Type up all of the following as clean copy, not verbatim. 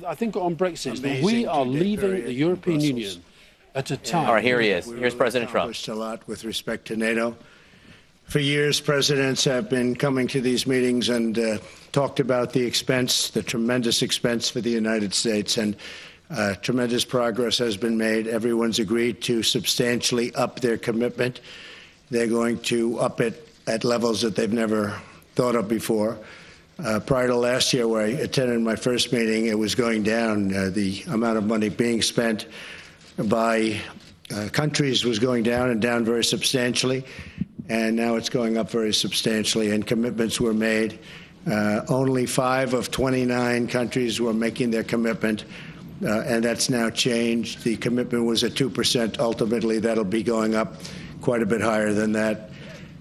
I think on Brexit, we are leaving the European Union at a time. All right, here he is. Here's President Trump. A lot with respect to NATO. For years, presidents have been coming to these meetings and talked about the expense, the tremendous expense for the United States, and tremendous progress has been made. Everyone's agreed to substantially up their commitment. They're going to up it at levels that they've never thought of before. Prior to last year, where I attended my first meeting, it was going down. The amount of money being spent by countries was going down and down very substantially. And now it's going up very substantially, and commitments were made. Only 5 of 29 countries were making their commitment, and that's now changed. The commitment was at 2%. Ultimately, that'll be going up quite a bit higher than that.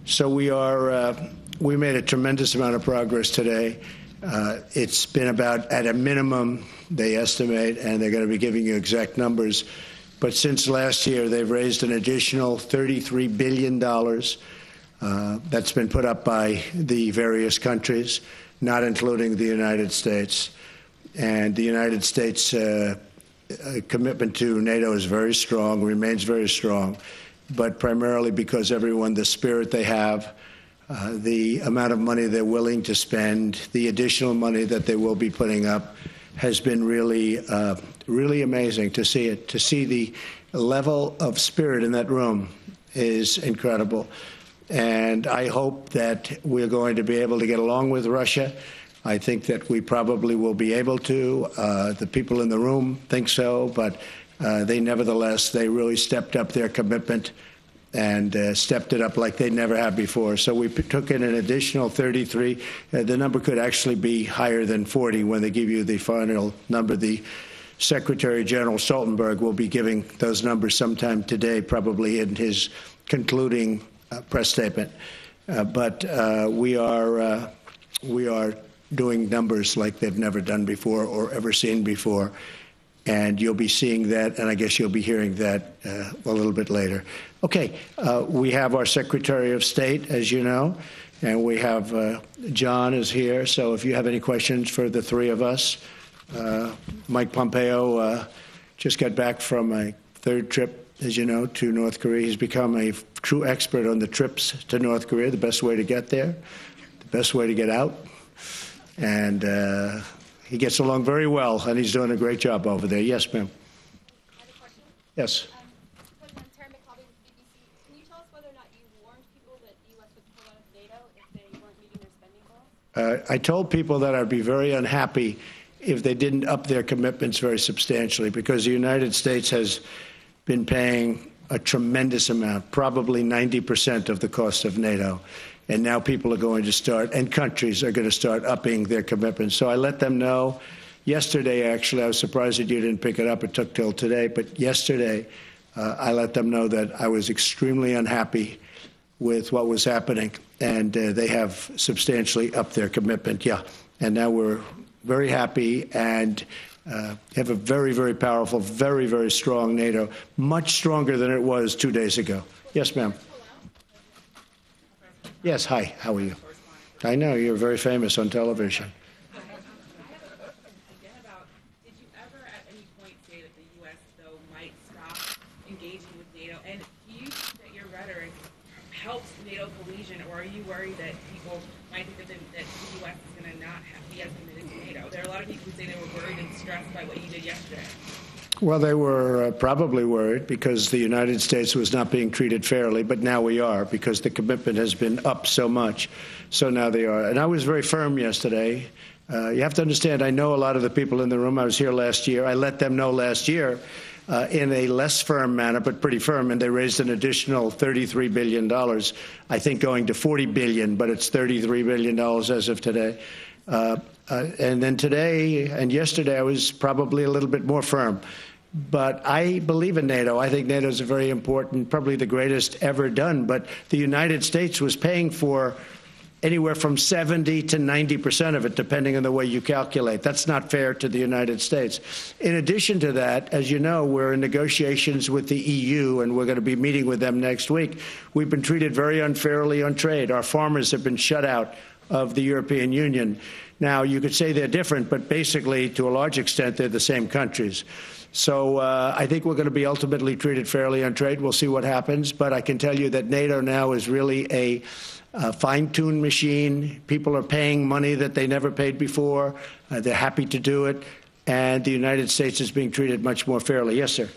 So we made a tremendous amount of progress today. It's been about, at a minimum, they estimate, and they're going to be giving you exact numbers, but since last year, they've raised an additional $33 billion. That's been put up by the various countries, not including the United States. And the United States' commitment to NATO is very strong, remains very strong, but primarily because the spirit they have, the amount of money they're willing to spend, the additional money that they will be putting up has been really, really amazing to see it. To see the level of spirit in that room is incredible. And I hope that we're going to be able to get along with Russia. I think that we probably will be able to. The people in the room think so, but they really stepped up their commitment and stepped it up like they never have before. So we took in an additional 33. The number could actually be higher than 40 when they give you the final number. The Secretary General Stoltenberg will be giving those numbers sometime today, probably in his concluding press statement. But we are doing numbers like they've never done before or ever seen before. And you'll be seeing that, and I guess you'll be hearing that a little bit later. Okay, we have our Secretary of State, as you know, and we have John is here. So if you have any questions for the three of us, Mike Pompeo just got back from a third trip, as you know, to North Korea. He's become a true expert on the trips to North Korea, the best way to get there, the best way to get out. And he gets along very well, and he's doing a great job over there. Yes, ma'am. I have a question. Yes. Terry McCauley with the BBC. Can you tell us whether or not you warned people that the U.S. would pull out of NATO if they weren't meeting their spending goals? I told people that I'd be very unhappy if they didn't up their commitments very substantially, because the United States has been paying a tremendous amount, probably 90% of the cost of NATO. And now people are going to start, and countries are going to start upping their commitments. So I let them know yesterday, actually. I was surprised that you didn't pick it up. It took till today. But yesterday, I let them know that I was extremely unhappy with what was happening. And they have substantially upped their commitment. Yeah. And now we're very happy and have a very, very powerful, very, very strong NATO, much stronger than it was 2 days ago. Yes, ma'am. Yes, hi, how are you? I know, you're very famous on television. I have a question again about, did you ever at any point say that the U.S., though, might stop engaging with NATO? And do you think that your rhetoric helps NATO cohesion, or are you worried that people might think that the U.S. is going to not be as committed to NATO? There are a lot of people who say they were worried and stressed by what you did yesterday. Well, they were probably worried because the United States was not being treated fairly, but now we are because the commitment has been up so much. So now they are. And I was very firm yesterday. You have to understand, I know a lot of the people in the room. I was here last year. I let them know last year in a less firm manner, but pretty firm, and they raised an additional $33 billion, I think going to $40 billion, but it's $33 billion as of today. And then today and yesterday, I was probably a little bit more firm. But I believe in NATO. I think NATO is a very important, probably the greatest ever done. But the United States was paying for anywhere from 70 to 90% of it, depending on the way you calculate. That's not fair to the United States. In addition to that, as you know, we're in negotiations with the EU, and we're going to be meeting with them next week. We've been treated very unfairly on trade. Our farmers have been shut out of the European Union. Now, you could say they're different, but basically, to a large extent, they're the same countries. So I think we're going to be ultimately treated fairly on trade. We'll see what happens. But I can tell you that NATO now is really a fine-tuned machine. People are paying money that they never paid before. They're happy to do it. And the United States is being treated much more fairly. Yes, sir.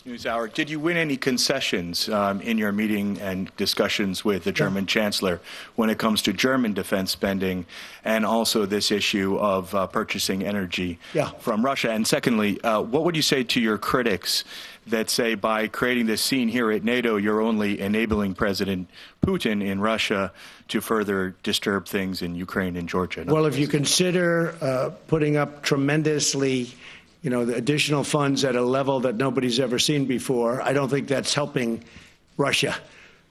NewsHour. Did you win any concessions in your meeting and discussions with the German Chancellor when it comes to German defense spending and also this issue of purchasing energy from Russia? And secondly, what would you say to your critics that say by creating this scene here at NATO, you're only enabling President Putin in Russia to further disturb things in Ukraine and Georgia? Well, if you consider putting up tremendously the additional funds at a level that nobody's ever seen before, I don't think that's helping Russia.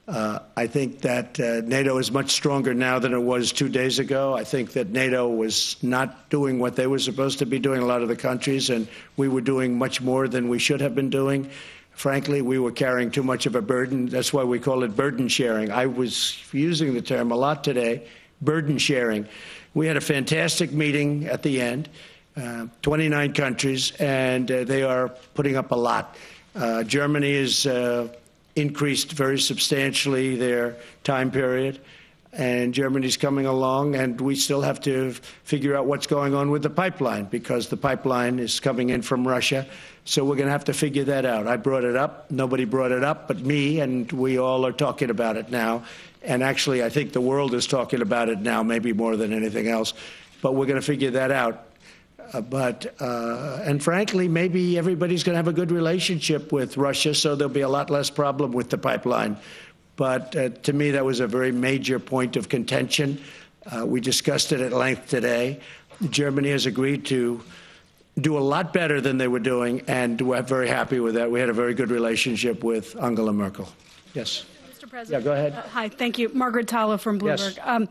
I think that NATO is much stronger now than it was 2 days ago. I think that NATO was not doing what they were supposed to be doing, a lot of the countries, and we were doing much more than we should have been doing. Frankly, we were carrying too much of a burden. That's why we call it burden sharing. I was using the term a lot today, burden sharing. We had a fantastic meeting at the end. 29 countries, and they are putting up a lot. Germany has increased very substantially their time period, and Germany's coming along, and we still have to figure out what's going on with the pipeline, because the pipeline is coming in from Russia, so we're going to have to figure that out. I brought it up. Nobody brought it up but me, and we all are talking about it now. And actually, I think the world is talking about it now, maybe more than anything else, but we're going to figure that out. And frankly, maybe everybody's going to have a good relationship with Russia, so there'll be a lot less problem with the pipeline. But to me, that was a very major point of contention. We discussed it at length today. Germany has agreed to do a lot better than they were doing, and we're very happy with that. We had a very good relationship with Angela Merkel. Yes. Mr. President. Yeah, go ahead. Hi, thank you. Margaret Talla from Bloomberg. Yes.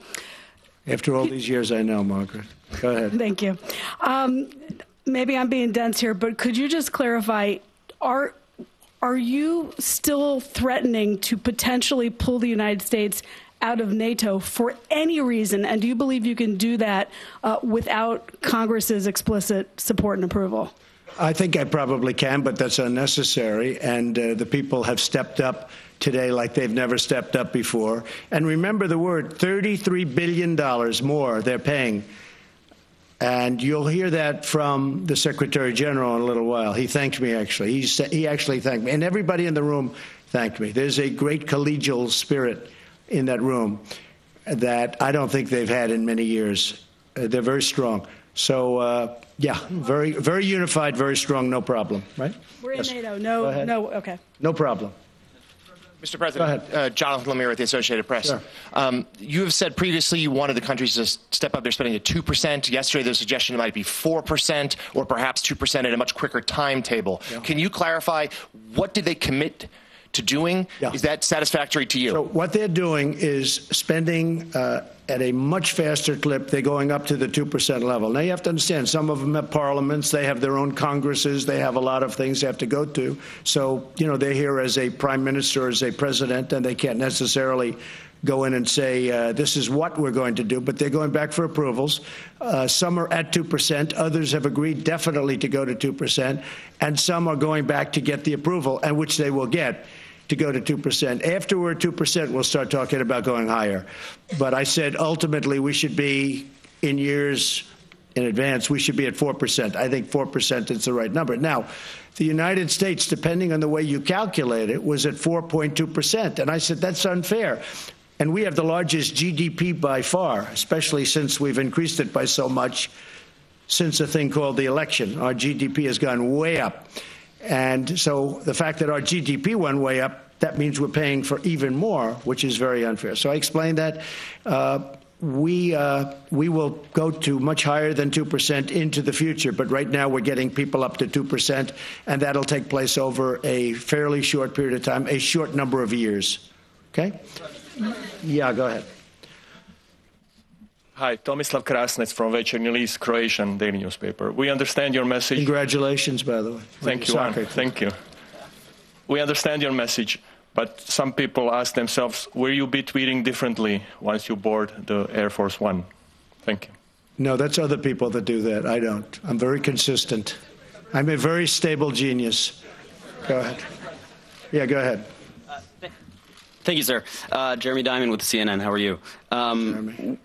After all these years, I know, Margaret. Go ahead. Thank you. Maybe I'm being dense here, but could you just clarify, are you still threatening to potentially pull the United States out of NATO for any reason? And do you believe you can do that without Congress's explicit support and approval? I think I probably can, but that's unnecessary. And the people have stepped up today like they've never stepped up before. And remember the word, $33 billion more they're paying. And you'll hear that from the Secretary General in a little while. He thanked me, actually. He actually thanked me. And everybody in the room thanked me. There's a great collegial spirit in that room that I don't think they've had in many years. They're very strong. So, yeah, very, very unified, very strong, no problem, right? We're in NATO. No, okay. No problem. Mr. President, Jonathan Lemire with the Associated Press. Sure. You have said previously you wanted the countries to step up their spending to 2%. Yesterday, there was a suggestion it might be 4% or perhaps 2% at a much quicker timetable. Yeah. Can you clarify what did they commit to doing? Yeah. Is that satisfactory to you? So what they're doing is spending at a much faster clip. They're going up to the 2% level. Now, you have to understand, some of them have parliaments. They have their own Congresses. They have a lot of things they have to go to. So, they're here as a prime minister, as a president, and they can't necessarily go in and say, this is what we're going to do. But they're going back for approvals. Some are at 2%. Others have agreed definitely to go to 2%. And some are going back to get the approval, and which they will get, to go to 2%. After we're at 2%, we'll start talking about going higher. But I said ultimately we should be, in years in advance, we should be at 4%. I think 4% is the right number. Now, the United States, depending on the way you calculate it, was at 4.2%. And I said that's unfair. And we have the largest GDP by far, especially since we've increased it by so much since a thing called the election. Our GDP has gone way up. And so the fact that our GDP went way up, that means we're paying for even more, which is very unfair. So I explained that. We will go to much higher than 2% into the future, but right now we're getting people up to 2%, and that'll take place over a fairly short period of time, a short number of years. Okay? Yeah, go ahead. Hi, Tomislav Krasnec from Večernji List, Croatian daily newspaper. We understand your message. Congratulations, by the way. Thank you. Thank you. We understand your message. But some people ask themselves, will you be tweeting differently once you board the Air Force One? Thank you. No, that's other people that do that. I don't. I'm very consistent. I'm a very stable genius. Go ahead. Yeah, go ahead. Thank you, sir. Jeremy Diamond with CNN. How are you? Jeremy.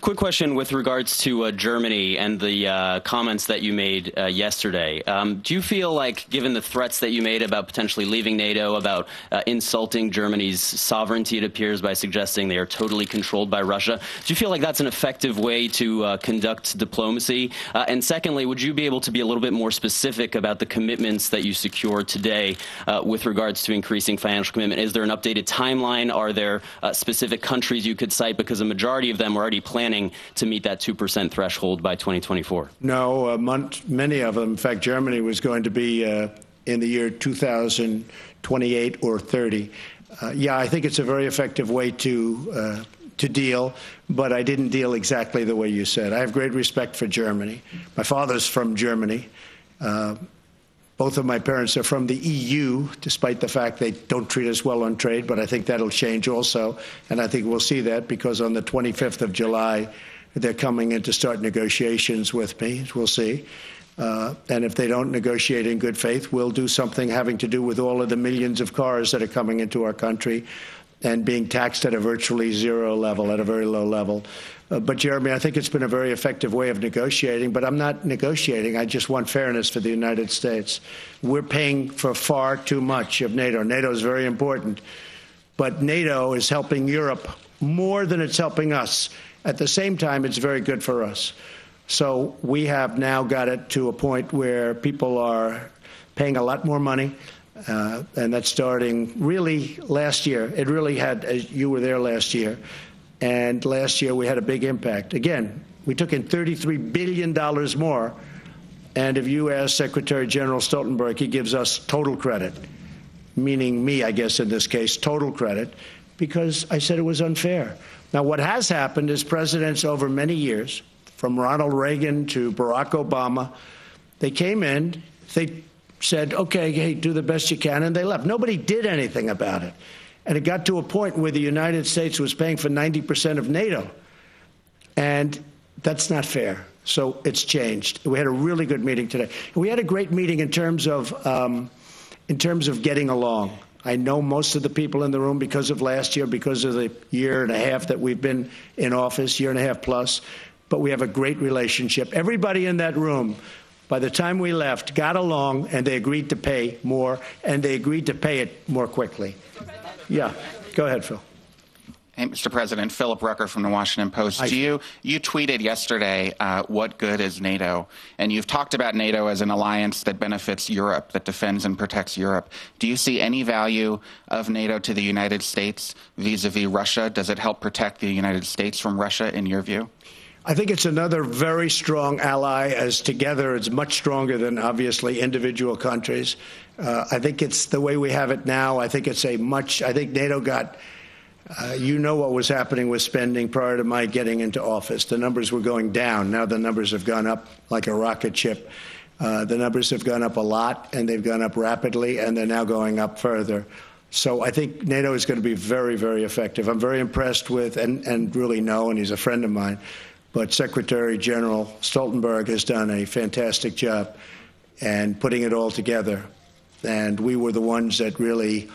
Quick question with regards to Germany and the comments that you made yesterday. Do you feel like, given the threats that you made about potentially leaving NATO, about insulting Germany's sovereignty, it appears, by suggesting they are totally controlled by Russia, do you feel like that's an effective way to conduct diplomacy? And secondly, would you be able to be a little bit more specific about the commitments that you secured today with regards to increasing financial commitment? Is there an updated timeline? Are there specific countries you could cite? Because a majority of them are already planning to meet that 2% threshold by 2024? No, many of them. In fact, Germany was going to be in the year 2028 or 30. Yeah, I think it's a very effective way to deal, but I didn't deal exactly the way you said. I have great respect for Germany. My father's from Germany. Both of my parents are from the EU, despite the fact they don't treat us well on trade, but I think that'll change also. And I think we'll see that because on the 25th of July, they're coming in to start negotiations with me. We'll see. And if they don't negotiate in good faith, we'll do something having to do with all of the millions of cars that are coming into our country and being taxed at a virtually zero level, at a very low level. But, Jeremy, I think it's been a very effective way of negotiating, but I'm not negotiating. I just want fairness for the United States. We're paying for far too much of NATO. NATO is very important, but NATO is helping Europe more than it's helping us. At the same time, it's very good for us. So we have now got it to a point where people are paying a lot more money, and that's starting really last year. It really had, as you were there last year. And last year we had a big impact. Again, we took in $33 billion more. And if you ask Secretary General Stoltenberg, he gives us total credit, meaning me, I guess, in this case, total credit, because I said it was unfair. Now, what has happened is presidents over many years, from Ronald Reagan to Barack Obama, they came in, they said, okay, hey, do the best you can, and they left. Nobody did anything about it. And it got to a point where the United States was paying for 90% of NATO. And that's not fair. So it's changed. We had a really good meeting today. We had a great meeting in terms of getting along. I know most of the people in the room because of last year, because of the year and a half that we've been in office, year and a half plus. But we have a great relationship. Everybody in that room, by the time we left, got along, and they agreed to pay more, and they agreed to pay it more quickly. Yeah, go ahead, Phil. Hey, Mr. President, Philip Rucker from the Washington Post. You tweeted yesterday, what good is NATO? And you've talked about NATO as an alliance that benefits Europe, that defends and protects Europe. Do you see any value of NATO to the United States vis-a-vis Russia? Does it help protect the United States from Russia, in your view? I think it's another very strong ally, as together it's much stronger than, obviously, individual countries. I think it's the way we have it now. I think it's I think NATO got, you know what was happening with spending prior to my getting into office. The numbers were going down. Now the numbers have gone up like a rocket ship. The numbers have gone up a lot, and they've gone up rapidly, and they're now going up further. So I think NATO is going to be very, very effective. I'm very impressed with, and really know, and he's a friend of mine, but Secretary General Stoltenberg has done a fantastic job and putting it all together. And we were the ones that really,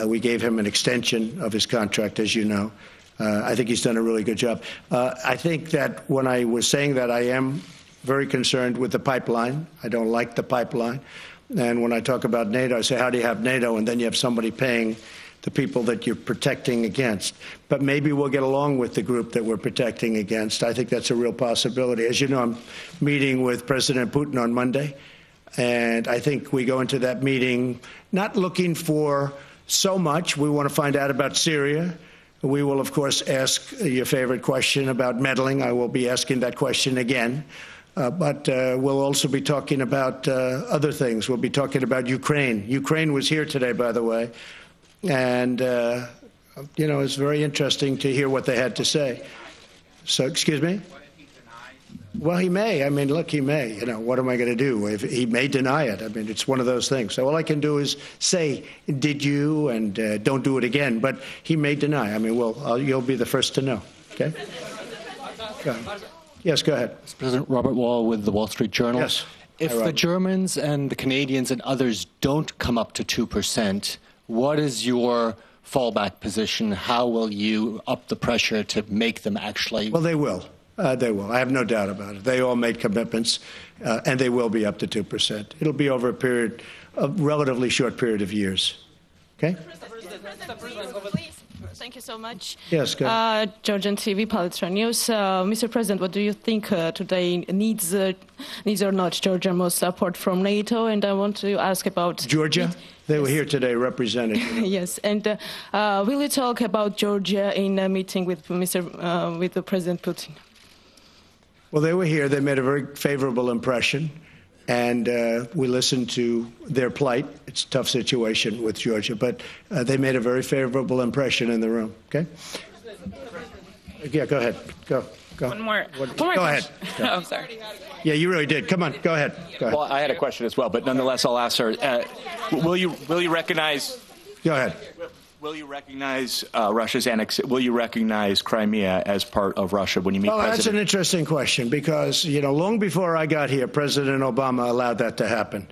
we gave him an extension of his contract, as you know. I think he's done a really good job. I think that when I was saying that, I am very concerned with the pipeline. I don't like the pipeline. And when I talk about NATO, I say, how do you have NATO? And then you have somebody paying the people that you're protecting against. But maybe we'll get along with the group that we're protecting against. I think that's a real possibility. As you know, I'm meeting with President Putin on Monday. And I think we go into that meeting not looking for so much. We want to find out about Syria. We will, of course, ask your favorite question about meddling. I will be asking that question again. But we'll also be talking about other things. We'll be talking about Ukraine. Ukraine was here today, by the way. And, you know, it's very interesting to hear what they had to say. So, excuse me? What if he denies Well, he may. I mean, look, he may. You know, what am I going to do? He may deny it. I mean, it's one of those things. So all I can do is say, did you, and don't do it again. But he may deny. I mean, well, you'll be the first to know. Okay? Go ahead. Yes, go ahead. President Robert Wall with the Wall Street Journal. Yes. If the Germans and the Canadians and others don't come up to 2%, what is your fallback position? How will you up the pressure to make them actually? Well, they will. They will. I have no doubt about it. They all made commitments, and they will be up to 2%. It'll be over a relatively short period of years. Okay? Thank you so much. Yes, go ahead. Georgian TV, Palestine News. Mr. President, what do you think today needs or not Georgia most support from NATO? And I want to ask about Georgia. They were here today represented. Yes, and will you talk about Georgia in a meeting with with President Putin? Well, they were here. They made a very favorable impression, and we listened to their plight. It's a tough situation with Georgia, but they made a very favorable impression in the room. Okay? Yeah, go ahead. Go. One more go ahead. Oh, I'm sorry. Yeah, you really did. Come on, go ahead. Well, I had a question as well, but nonetheless, I'll ask her. Will you recognize? Go ahead. Will you recognize Russia's will you recognize Crimea as part of Russia when you meet President? That's an interesting question because, you know, long before I got here, President Obama allowed that to happen.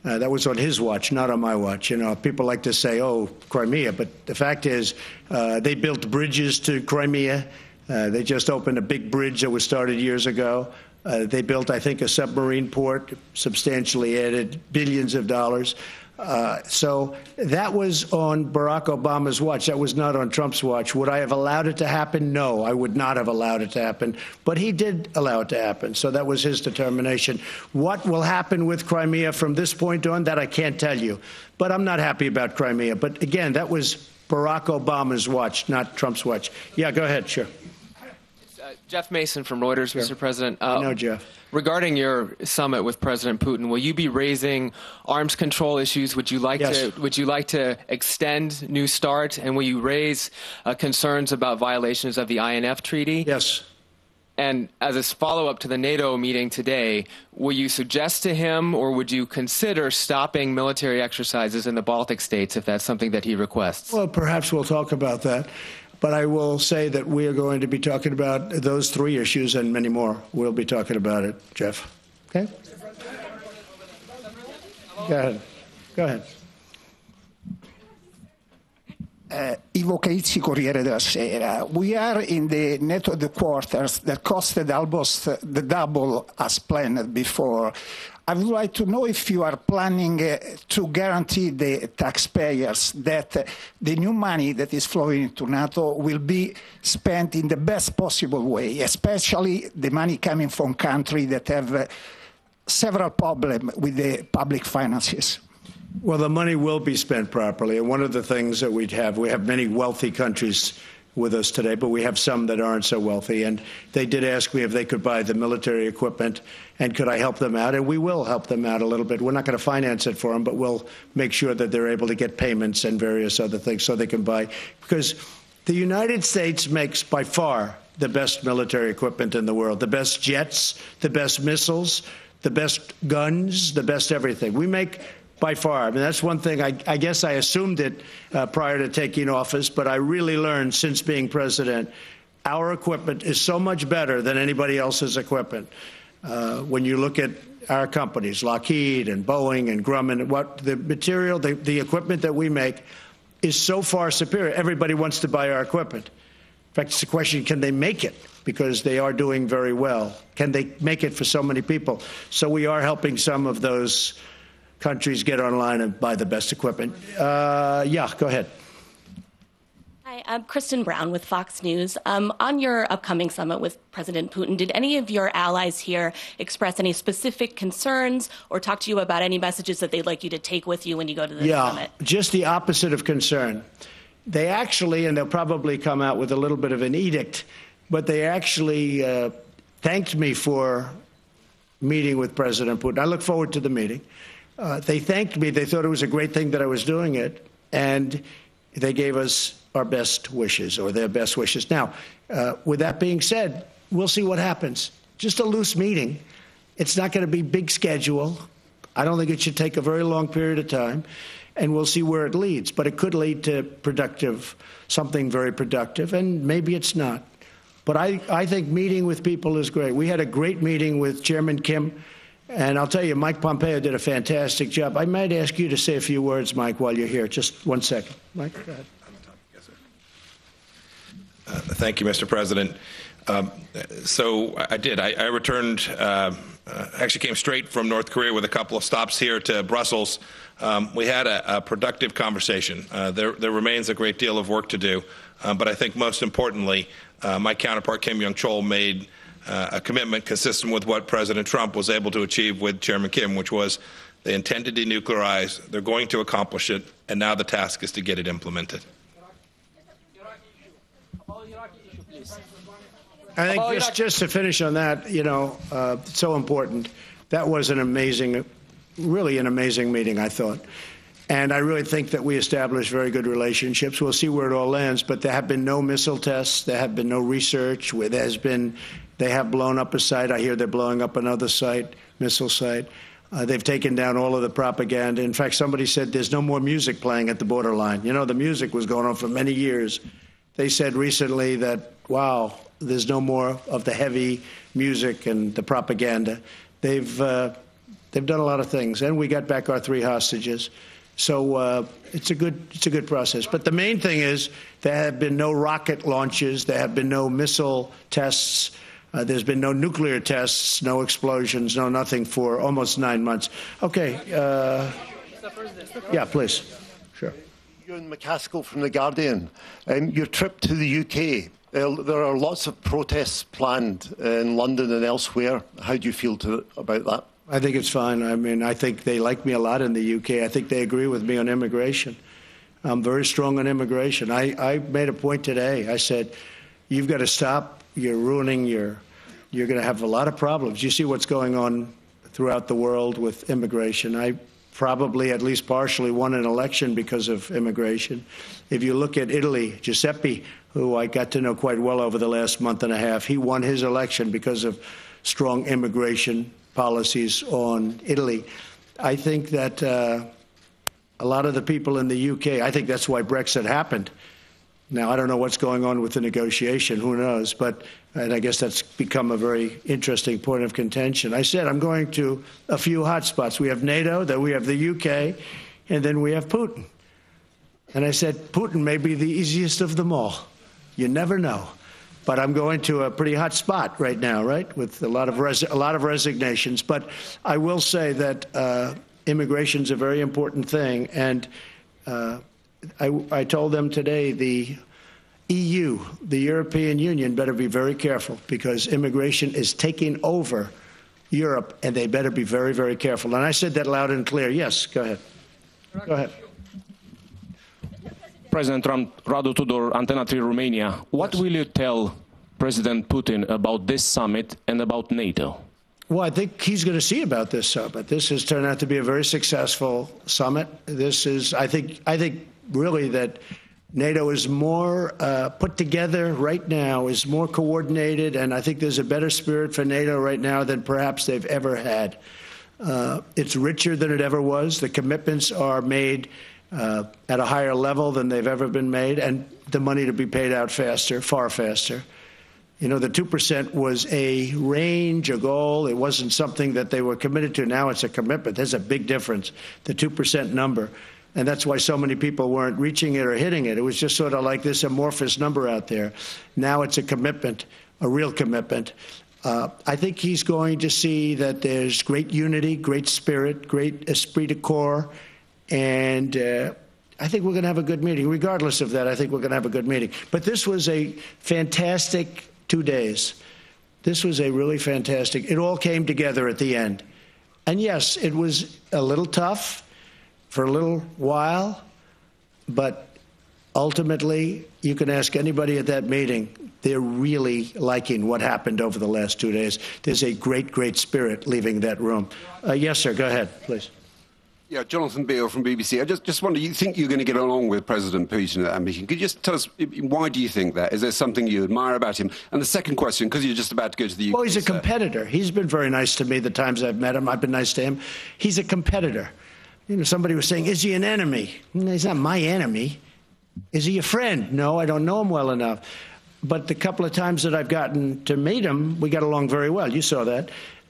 That was on his watch, not on my watch. You know, people like to say, oh, Crimea, but the fact is they built bridges to Crimea. They just opened a big bridge that was started years ago. They built, I think, a submarine port, substantially added billions of dollars. So that was on Barack Obama's watch. That was not on Trump's watch. Would I have allowed it to happen? No, I would not have allowed it to happen. But he did allow it to happen. So that was his determination. What will happen with Crimea from this point on, that I can't tell you. But I'm not happy about Crimea. But again, that was Barack Obama's watch, not Trump's watch. Yeah, go ahead. Sure. Jeff Mason from Reuters, sure. Mr. President. I know, Jeff. Regarding your summit with President Putin, will you be raising arms control issues? Would you like to extend New START? And will you raise concerns about violations of the INF Treaty? Yes. And as a follow-up to the NATO meeting today, will you suggest to him or would you consider stopping military exercises in the Baltic states if that's something that he requests? Well, perhaps we'll talk about that. But I will say that we are going to be talking about those three issues and many more. We'll be talking about it, Jeff. Okay? Go ahead. Go ahead. Ivo Caizzi, Corriere della Sera. We are in the NATO headquarters that costed almost the double as planned before. I would like to know if you are planning to guarantee the taxpayers that the new money that is flowing into NATO will be spent in the best possible way, especially the money coming from countries that have several problems with the public finances. Well, the money will be spent properly. And one of the things that we have many wealthy countries with us today, but we have some that aren't so wealthy. And they did ask me if they could buy the military equipment and could I help them out? And we will help them out a little bit. We're not going to finance it for them, but we'll make sure that they're able to get payments and various other things so they can buy. Because the United States makes by far the best military equipment in the world, the best jets, the best missiles, the best guns, the best everything. We make by far. I mean, that's one thing. I guess I assumed it prior to taking office, but I really learned since being president, our equipment is so much better than anybody else's equipment. When you look at our companies, Lockheed and Boeing and Grumman, what the material, the equipment that we make is so far superior. Everybody wants to buy our equipment. In fact, it's a question, can they make it? Because they are doing very well. Can they make it for so many people? So we are helping some of those countries get online and buy the best equipment. Yeah, go ahead. Hi, I'm Kristen Brown with Fox News. On your upcoming summit with President Putin, did any of your allies here express any specific concerns or talk to you about any messages that they'd like you to take with you when you go to the summit? Yeah, just the opposite of concern. They actually, and they'll probably come out with a little bit of an edict, but they actually thanked me for meeting with President Putin. I look forward to the meeting. They thanked me. They thought it was a great thing that I was doing it, and they gave us our best wishes, or their best wishes. Now, with that being said, we'll see what happens. just a loose meeting. It's not going to be big schedule. I don't think it should take a very long period of time, and we'll see where it leads. But it could lead to something very productive, and maybe it's not. But I think meeting with people is great. We had a great meeting with Chairman Kim, and I'll tell you, Mike Pompeo did a fantastic job. I might ask you to say a few words, Mike, while you're here. Just 1 second. Mike, go ahead. Thank you, Mr. President. So I did. I returned, actually came straight from North Korea with a couple of stops here to Brussels. We had a productive conversation. There remains a great deal of work to do, but I think most importantly, my counterpart Kim Yong-chol made a commitment consistent with what President Trump was able to achieve with Chairman Kim, which was they intend to denuclearize, they're going to accomplish it, and now the task is to get it implemented. I think just to finish on that, so important. That was an amazing, really an amazing meeting, I thought. And I really think that we established very good relationships. We'll see where it all lands, but there have been no missile tests. There have been no research. They have blown up a site. I hear they're blowing up another site, missile site. They've taken down all of the propaganda. In fact, somebody said there's no more music playing at the borderline. The music was going on for many years. They said recently that, wow, there's no more of the heavy music and the propaganda. They've done a lot of things, and we got back our 3 hostages. So it's a good process. But the main thing is there have been no rocket launches. There have been no missile tests. There's been no nuclear tests, no explosions, no nothing for almost 9 months. Okay. Yeah, please. Sure. Ewan McCaskill from The Guardian. Your trip to the UK. There are lots of protests planned in London and elsewhere. How do you feel about that? I think it's fine. I mean, I think they like me a lot in the UK. I think they agree with me on immigration. I'm very strong on immigration. I made a point today. I said, you've got to stop. You're ruining you're going to have a lot of problems. You see what's going on throughout the world with immigration. I probably at least partially won an election because of immigration. If you look at Italy, Giuseppe, who I got to know quite well over the last month and a half, he won his election because of strong immigration policies on Italy. I think that a lot of the people in the UK, I think that's why Brexit happened. Now, I don't know what's going on with the negotiation, who knows, and I guess that's become a very interesting point of contention. I said I'm going to a few hot spots. We have NATO, then we have the UK, and then we have Putin. And I said, Putin may be the easiest of them all. You never know. But I'm going to a pretty hot spot right now, right, with a lot of resignations. But I will say that immigration is a very important thing, and I told them today the EU, the European Union, better be very careful because immigration is taking over Europe, and they better be very, very careful. And I said that loud and clear. Yes, go ahead. Go ahead. President Trump, Radu Tudor, Antena 3 Romania. What will you tell President Putin about this summit and about NATO? Well, I think he's going to see about this summit. This has turned out to be a very successful summit. This is, I think really that NATO is more put together right now, is more coordinated, and I think there's a better spirit for NATO right now than perhaps they've ever had. It's richer than it ever was. The commitments are made at a higher level than they've ever been made, and the money to be paid out faster, far faster. The 2% was a range, a goal. It wasn't something that they were committed to. Now it's a commitment. There's a big difference, the 2% number. And that's why so many people weren't reaching it or hitting it. It was just sort of like this amorphous number out there. Now it's a commitment, a real commitment. I think he's going to see that there's great unity, great spirit, great esprit de corps, and I think we're going to have a good meeting. Regardless of that, I think we're going to have a good meeting. But this was a fantastic 2 days. This was a really fantastic. It all came together at the end. And yes, it was a little tough for a little while, but ultimately, you can ask anybody at that meeting, they're really liking what happened over the last 2 days. There's a great, great spirit leaving that room. Yes, sir, go ahead, please. Yeah, Jonathan Beale from BBC. I just wonder, you think you're going to get along with President Putin at that meeting? Could you just tell us, why do you think that? Is there something you admire about him? And the second question, because you're just about to go to the UK. Well, he's a competitor. He's been very nice to me the times I've met him. I've been nice to him. He's a competitor. You know, somebody was saying, is he an enemy? No, he's not my enemy. Is he a friend? No, I don't know him well enough. But the couple of times that I've gotten to meet him, we got along very well. You saw that.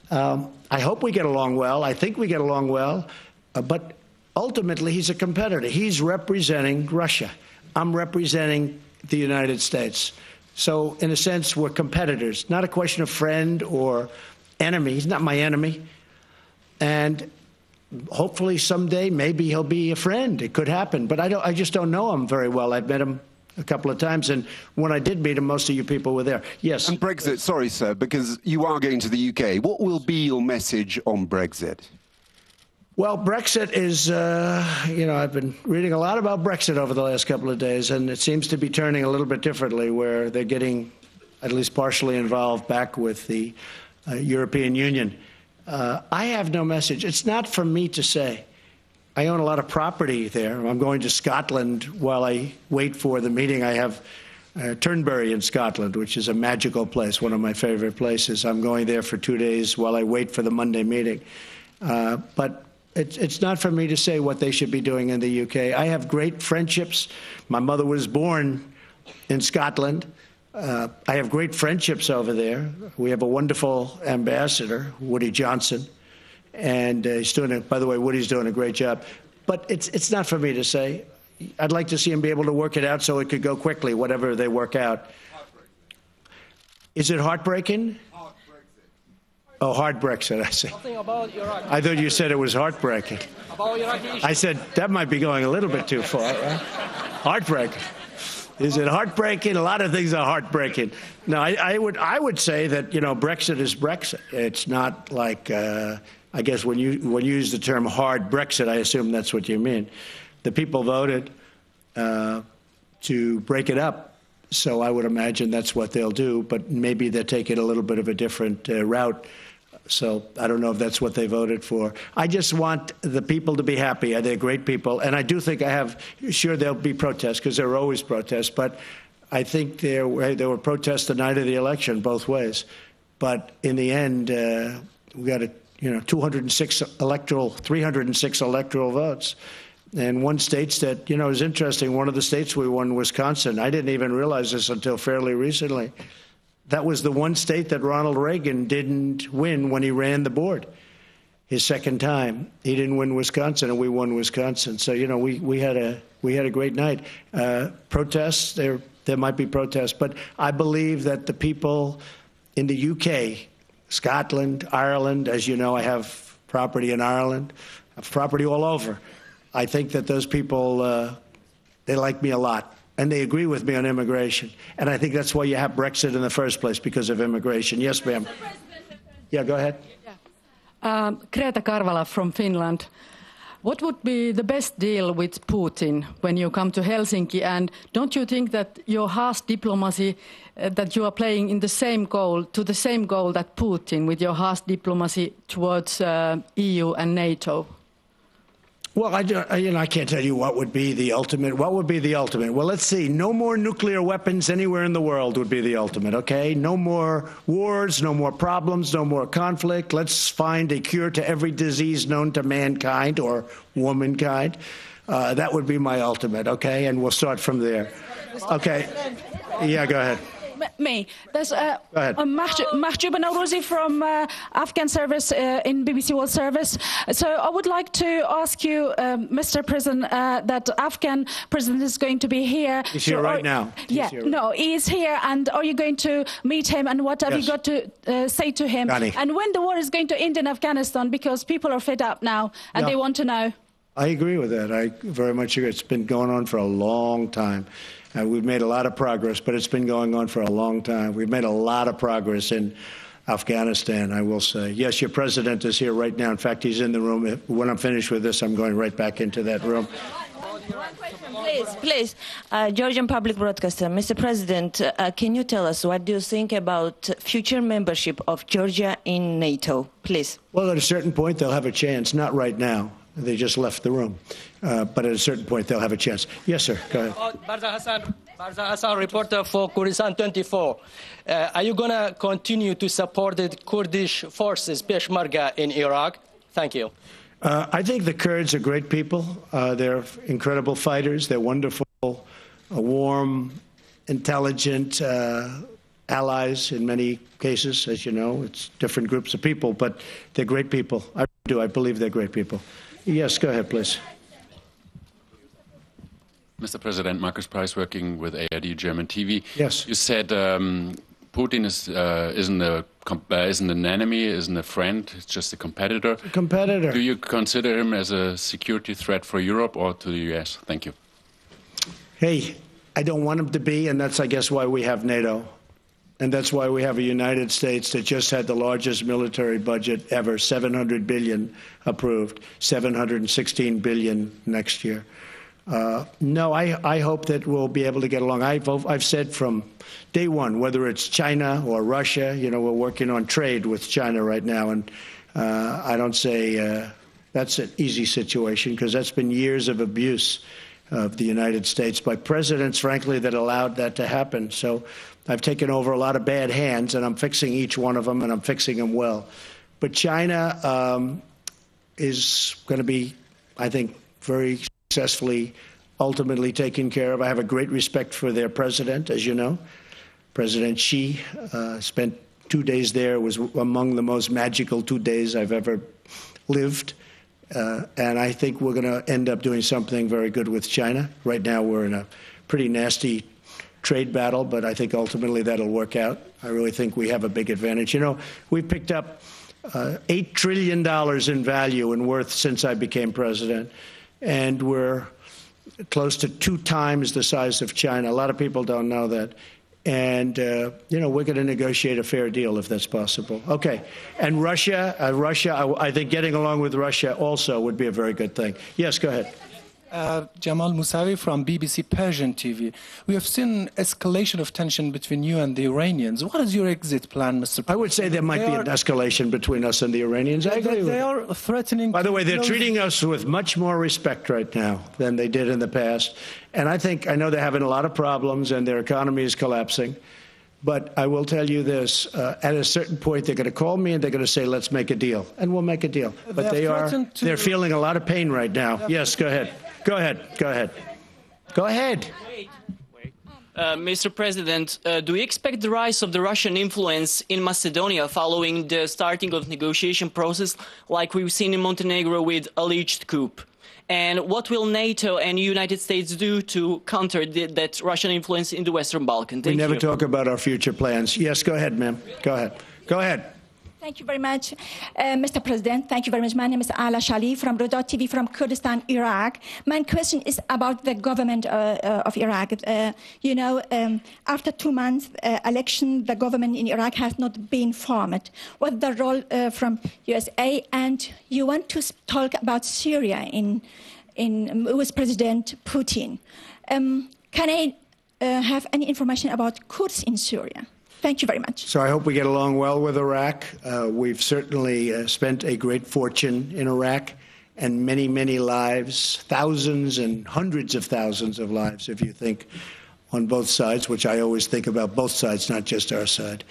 I hope we get along well. I think we get along well. But ultimately, he's a competitor. He's representing Russia. I'm representing the United States. So, in a sense, we're competitors. Not a question of friend or enemy. He's not my enemy. And hopefully someday, maybe he'll be a friend. It could happen. But I just don't know him very well. I've met him a couple of times, and when I did meet him, most of you people were there. Yes. And Brexit, sorry, sir, because you are going to the UK. What will be your message on Brexit? Well, Brexit is, I've been reading a lot about Brexit over the last couple of days, and it seems to be turning a little bit differently, where they're getting at least partially involved back with the European Union. I have no message. It's not for me to say. I own a lot of property there. I'm going to Scotland while I wait for the meeting. I have Turnberry in Scotland, which is a magical place, one of my favorite places. I'm going there for 2 days while I wait for the Monday meeting. But it's not for me to say what they should be doing in the UK. I have great friendships. My mother was born in Scotland. I have great friendships over there. We have a wonderful ambassador, Woody Johnson, and he's doing by the way, Woody's doing a great job. But it's not for me to say. I'd like to see him be able to work it out so it could go quickly, whatever they work out. Is it heartbreaking? Oh, hard Brexit, I see. I thought you said it was heartbreaking. I said that might be going a little bit too far, right? Heartbreaking. Is it heartbreaking? A lot of things are heartbreaking. No, I would say that, Brexit is Brexit. It's not like, I guess when you use the term hard Brexit, I assume that's what you mean. The people voted to break it up, so I would imagine that's what they'll do, but maybe they're taking a little bit of a different route. So I don't know if that's what they voted for. I just want the people to be happy. They're great people. And I do think sure there'll be protests, because there are always protests. But I think there were protests the night of the election both ways. But in the end, we got 306 electoral votes. And one state that, is interesting, one of the states we won, Wisconsin. I didn't even realize this until fairly recently. That was the one state that Ronald Reagan didn't win when he ran the board. His second time, he didn't win Wisconsin, and we won Wisconsin. So we had a great night. Protests, there might be protests, but I believe that the people in the UK, Scotland, Ireland, as you know, I have property in Ireland, I have property all over. I think that those people they like me a lot. And they agree with me on immigration. And I think that's why you have Brexit in the first place, because of immigration. Yes, ma'am. Yeah, go ahead. Greta Karvala from Finland. What would be the best deal with Putin when you come to Helsinki? And don't you think that your harsh diplomacy, that you are playing in the same goal that Putin, with your harsh diplomacy towards EU and NATO? Well, I can't tell you what would be the ultimate. What would be the ultimate? Well, let's see. No more nuclear weapons anywhere in the world would be the ultimate, okay? No more wars, no more problems, no more conflict. Let's find a cure to every disease known to mankind or womankind. That would be my ultimate, okay? And we'll start from there. Okay. Yeah, go ahead. Me. There's Mahjoub Naurouzi from Afghan service in BBC World Service. So I would like to ask you, Mr. President, that Afghan president is going to be here. He's here right now. He is here. And are you going to meet him? And what have you got to say to him? And when the war is going to end in Afghanistan? Because people are fed up now and they want to know. I agree with that. I very much agree. It's been going on for a long time. We've made a lot of progress, but it's been going on for a long time. We've made a lot of progress in Afghanistan, I will say. Yes, your president is here right now. In fact, he's in the room. When I'm finished with this, I'm going right back into that room. One question, please. Georgian Public Broadcaster, Mr. President, can you tell us what do you think about future membership of Georgia in NATO, please? Well, at a certain point, they'll have a chance. Not right now. They just left the room. But at a certain point, they'll have a chance. Yes, sir. Go ahead. Barza Hassan, reporter for Kurdistan 24. Are you going to continue to support the Kurdish forces, Peshmerga, in Iraq? Thank you. I think the Kurds are great people. They're incredible fighters. They're wonderful, warm, intelligent allies in many cases, as you know. It's different groups of people, but they're great people. I do. I believe they're great people. Yes, go ahead, please. Mr. President, Marcus Price, working with ARD German TV. Yes. You said Putin isn't an enemy, isn't a friend, it's just a competitor. A competitor. Do you consider him as a security threat for Europe or to the US? Thank you. Hey, I don't want him to be, and that's, I guess, why we have NATO. And that's why we have a United States that just had the largest military budget ever, $700 billion approved, $716 billion next year. No, I hope that we'll be able to get along. I've said from day one, whether it's China or Russia, you know, we're working on trade with China right now, and I don't say that's an easy situation, because that's been years of abuse of the United States by presidents, frankly, that allowed that to happen. So I've taken over a lot of bad hands, and I'm fixing each one of them, and I'm fixing them well. But China is going to be, I think, very successfully, ultimately taken care of. I have a great respect for their president, as you know. President Xi spent 2 days there. It was among the most magical 2 days I've ever lived. And I think we're going to end up doing something very good with China. Right now we're in a pretty nasty trade battle, but I think ultimately that'll work out. I really think we have a big advantage. You know, we picked up $8 trillion in value and worth since I became president, and we're close to 2 times the size of China. A lot of people don't know that. And, you know, we're going to negotiate a fair deal if that's possible. Okay. And Russia, I think getting along with Russia also would be a very good thing. Yes, go ahead. Jamal Musavi from BBC Persian TV. We have seen escalation of tension between you and the Iranians. What is your exit plan, Mr. President? I would say there might be an escalation between us and the Iranians. I agree with They are threatening... By the way, they're treating us with much more respect right now than they did in the past. And I know they're having a lot of problems and their economy is collapsing. But I will tell you this, at a certain point, they're going to call me and they're going to say, let's make a deal. And we'll make a deal. But they're feeling a lot of pain right now. Yes, go ahead. Go ahead. Go ahead. Go ahead. Mr. President, do we expect the rise of the Russian influence in Macedonia following the starting of negotiation process like we've seen in Montenegro with alleged coup? And what will NATO and United States do to counter that Russian influence in the Western Balkans? We never talk about our future plans. Yes, go ahead, ma'am. Go ahead. Go ahead. Thank you very much, Mr. President. Thank you very much. My name is Ala Shali from Roda TV from Kurdistan, Iraq. My question is about the government of Iraq. You know, after 2 months election, the government in Iraq has not been formed. What's the role from USA? And you want to talk about Syria with President Putin. Can I have any information about Kurds in Syria? Thank you very much. So I hope we get along well with Iraq. We've certainly spent a great fortune in Iraq and many, many lives, thousands and hundreds of thousands of lives, if you think, on both sides, which I always think about both sides, not just our side.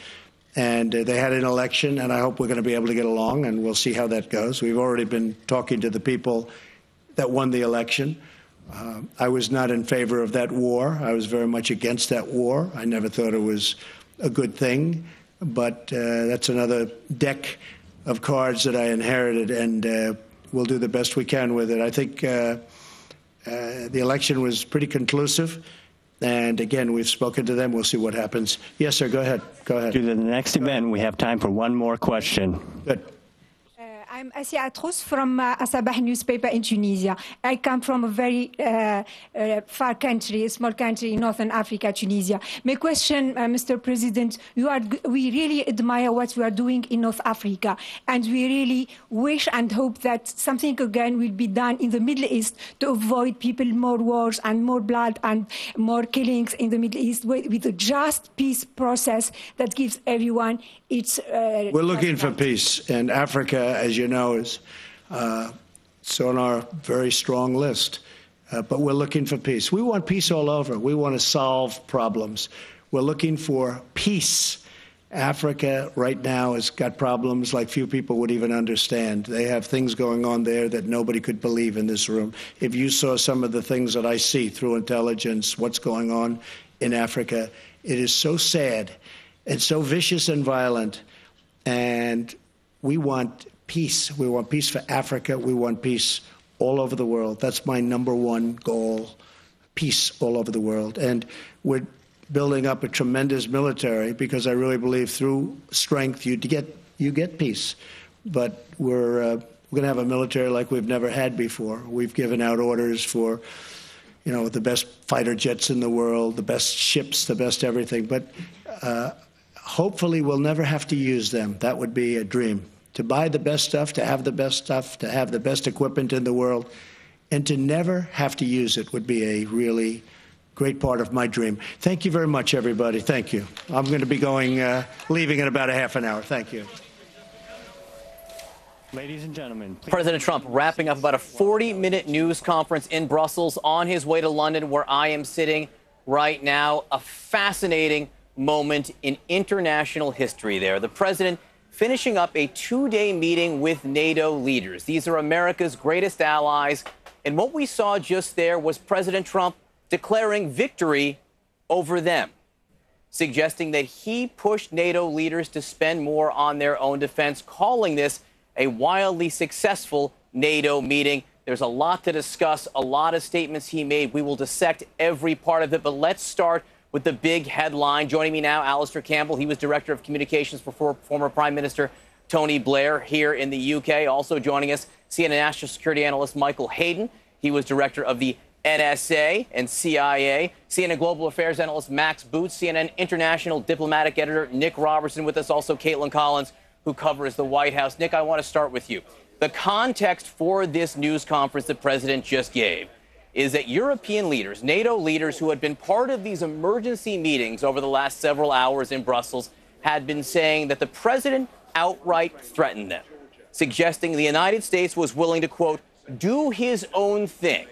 And they had an election, and I hope we're going to be able to get along, and we'll see how that goes. We've already been talking to the people that won the election. I was not in favor of that war. I was very much against that war. I never thought it was a good thing, but that's another deck of cards that I inherited, and we'll do the best we can with it. I think the election was pretty conclusive, and again, we've spoken to them. We'll see what happens. Yes, sir, go ahead. Go ahead. To the next event, we have time for one more question. Good. I'm Asia Atrous from Asabah newspaper in Tunisia. I come from a very far country, a small country in northern Africa, Tunisia. My question, Mr. President, we really admire what you are doing in North Africa, and we really wish and hope that something again will be done in the Middle East to avoid people more wars and more blood and more killings in the Middle East with a just peace process that gives everyone its... We're looking for peace, and Africa, as you know, is It's on our very strong list. But we're looking for peace. We want peace all over. We want to solve problems. We're looking for peace. Africa right now has got problems like few people would even understand. They have things going on there that nobody could believe in this room. If you saw some of the things that I see through intelligence, what's going on in Africa, it is so sad and so vicious and violent. And we want peace. We want peace for Africa. We want peace all over the world. That's my number one goal, peace all over the world. And we're building up a tremendous military because I really believe through strength you get peace. But we're going to have a military like we've never had before. We've given out orders for, the best fighter jets in the world, the best ships, the best everything. But hopefully we'll never have to use them. That would be a dream. To buy the best stuff, to have the best stuff, to have the best equipment in the world, and to never have to use it would be a really great part of my dream. Thank you very much, everybody. Thank you. I'm going to be leaving in about a half an hour. Thank you. Ladies and gentlemen, please. President Trump wrapping up about a 40-minute news conference in Brussels on his way to London, where I am sitting right now. A fascinating moment in international history there. The president finishing up a two-day meeting with NATO leaders. These are America's greatest allies. And what we saw just there was President Trump declaring victory over them, suggesting that he pushed NATO leaders to spend more on their own defense, calling this a wildly successful NATO meeting. There's a lot to discuss, a lot of statements he made. We will dissect every part of it, but let's start with the big headline. Joining me now, Alistair Campbell. He was Director of Communications for former Prime Minister Tony Blair here in the UK. Also joining us, CNN National Security Analyst Michael Hayden. He was Director of the NSA and CIA. CNN Global Affairs Analyst Max Boots. CNN International Diplomatic Editor Nick Robertson with us. Also Caitlin Collins, who covers the White House. Nick, I want to start with you. The context for this news conference the president just gave is that European leaders, NATO leaders who had been part of these emergency meetings over the last several hours in Brussels, had been saying that the president outright threatened them, suggesting the United States was willing to, quote, do his own thing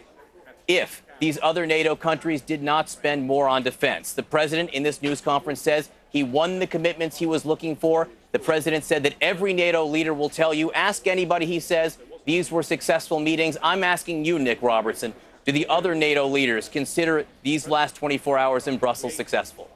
if these other NATO countries did not spend more on defense. The president in this news conference says he won the commitments he was looking for. The president said that every NATO leader will tell you, ask anybody, he says, these were successful meetings. I'm asking you, Nick Robertson, do the other NATO leaders consider these last 24 hours in Brussels successful?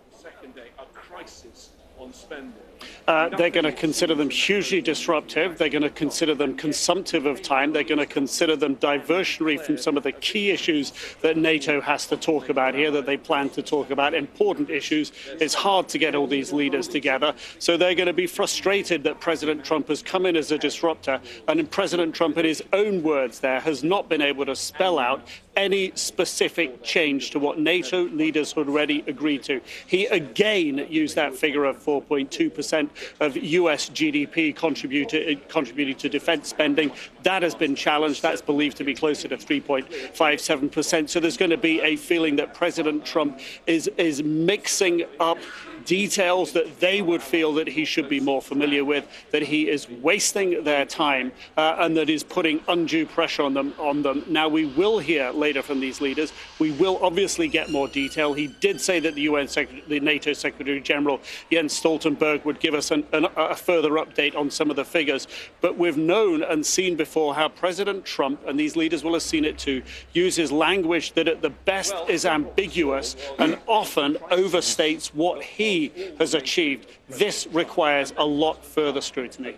They're going to consider them hugely disruptive. They're going to consider them consumptive of time. They're going to consider them diversionary from some of the key issues that NATO has to talk about here, that they plan to talk about, important issues. It's hard to get all these leaders together. So they're going to be frustrated that President Trump has come in as a disruptor. And President Trump, in his own words there, has not been able to spell out any specific change to what NATO leaders had already agreed to. He again used that figure of 4.2% of US GDP contributing to defense spending. That has been challenged. That's believed to be closer to 3.57%. So there's going to be a feeling that President Trump is mixing up details that they would feel that he should be more familiar with, that he is wasting their time, and that is putting undue pressure on them. Now, we will hear later from these leaders. We will obviously get more detail. He did say that the NATO Secretary General Jens Stoltenberg would give us a further update on some of the figures. But we've known and seen before how President Trump, and these leaders will have seen it too, uses language that at the best is ambiguous and often overstates what he has achieved. This requires a lot further scrutiny.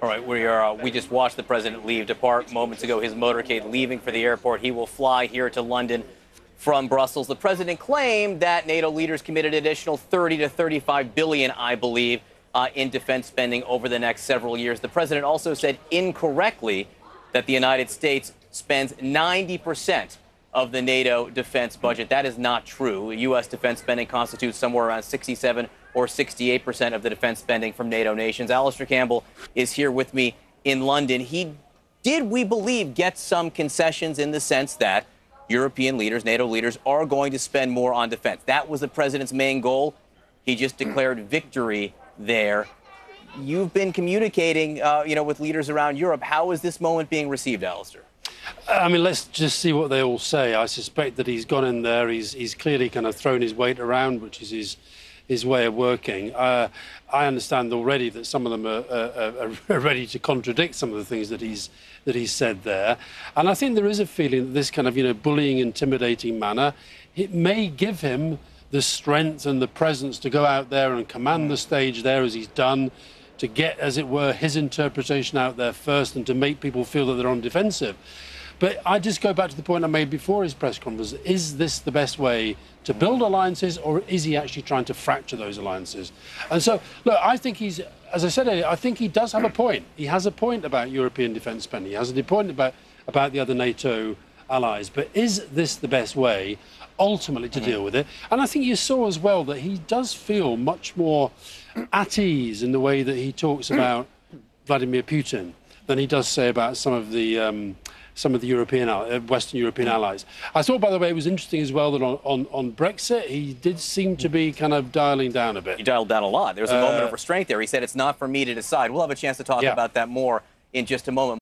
All right, we just watched the president depart moments ago, his motorcade leaving for the airport. He will fly here to London from Brussels. The president claimed that NATO leaders committed an additional 30 to 35 billion, I believe, in defense spending over the next several years. The president also said incorrectly that the United States spends 90% of the NATO defense budget. That is not true. U.S. defense spending constitutes somewhere around 67 or 68% of the defense spending from NATO nations. Alistair Campbell is here with me in London. He did, we believe, get some concessions in the sense that European leaders, NATO leaders, are going to spend more on defense. That was the president's main goal. He just declared victory there. you've been communicating, with leaders around Europe. How is this moment being received, Alistair? I mean, let's just see what they all say. I suspect that he's gone in there. He's clearly kind of thrown his weight around, which is his way of working. I understand already that some of them are ready to contradict some of the things that he's said there. And I think there is a feeling that this kind of, bullying, intimidating manner, it may give him the strength and the presence to go out there and command the stage there as he's done, to get, as it were, his interpretation out there first and to make people feel that they're on defensive. But I just go back to the point I made before his press conference. Is this the best way to build alliances, or is he actually trying to fracture those alliances? And so, look, I think he's, as I said earlier, I think he does have a point. He has a point about European defence spending. He has a point about the other NATO allies. But is this the best way, ultimately, to deal with it? And I think you saw as well that he does feel much more at ease in the way that he talks about Vladimir Putin than he does say about some of the European, Western European allies. I thought, by the way, it was interesting as well that on Brexit, he did seem to be kind of dialing down a bit. He dialed down a lot. There was a moment of restraint there. He said, it's not for me to decide. We'll have a chance to talk about that more in just a moment.